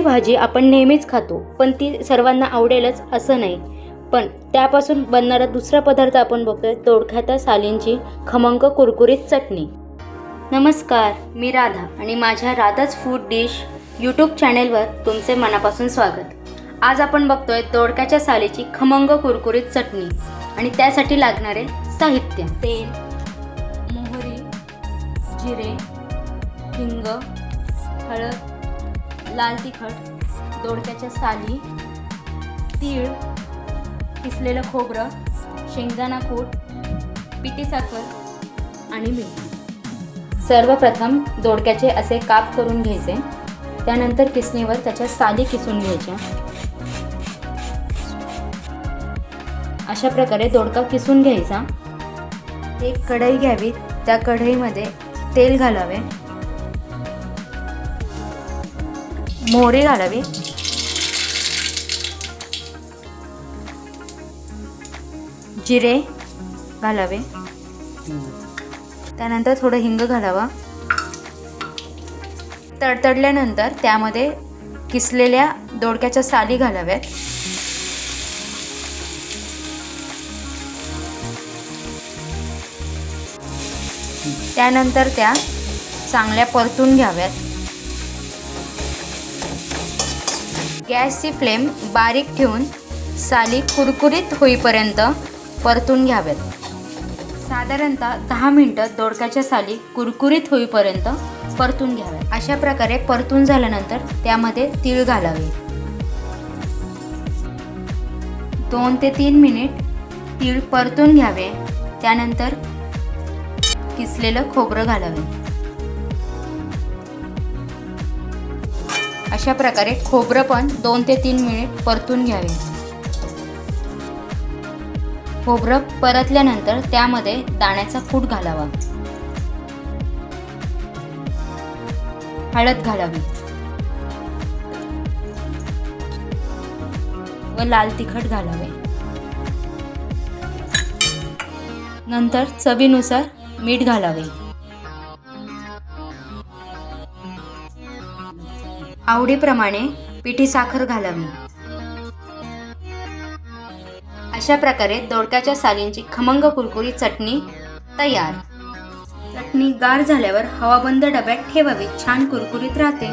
भाजी आपण नेहमीच खातो, पण ती सर्वांना आवडेलच असं नाही. पण त्यापासून बनणारा दुसरा पदार्थ आपण बघतोय, दोडक्याच्या सालींची खमंग कुरकुरीत चटणी. नमस्कार, मी राधा आणि माझ्या राधाच फूड डिश यूट्यूब चॅनेलवर तुमचे मनापासून स्वागत. आज आपण बघतोय दोडक्याच्या सालीची खमंग कुरकुरीत चटणी आणि त्यासाठी लागणारे साहित्य: तेल, मोहरी, जिरे, हिंग, हळद, लाल तिखट, दोडक्याच्या साली, तीळ, किसलेलं खोबरं, शेंगदाणा कूट, पिठी साखर आणि मीठ. सर्वप्रथम दोडक्याचे असे काप करून घ्यायचे. त्यानंतर किसणीवर त्याच्या साली किसून घ्यायच्या. अशा प्रकारे दोडका किसून घ्यायचा. एक कढई घ्यावी, त्या कढईमध्ये तेल घालावे, मोहरी घालावी, जिरे घालावे, त्यानंतर थोडं हिंग घालावा. तडतडल्यानंतर त्यामध्ये किसलेल्या दोडक्याच्या साली घालाव्यात. त्यानंतर त्या चांगल्या परतून घ्याव्यात. गॅसची फ्लेम बारीक ठेवून साली कुरकुरीत होईपर्यंत परतून घ्याव्यात. साधारणतः 10 मिनिटं दोडक्याच्या साली कुरकुरीत होईपर्यंत परतून घ्याव्यात. अशा प्रकारे परतून झाल्यानंतर त्यामध्ये तीळ घालावे. 2 ते 3 मिनिट तीळ परतून घ्यावे. त्यानंतर किसलेलं खोबरं घालावे. अशा प्रकारे खोबरं पण 2 ते 3 मिनिट परतून घ्यावे. खोबरं परतल्यानंतर त्यामध्ये दाण्याचा कूट घालावा. हळद घालावी व लाल तिखट घालावे. नंतर चवीनुसार मीठ घालावे. आवडीप्रमाणे पिठी साखर घालावी. अशा प्रकारे दोडक्याच्या सालींची खमंग कुरकुरीत चटणी तयार. चटणी गार झाल्यावर हवाबंद डब्यात ठेवावी. छान कुरकुरीत राहते.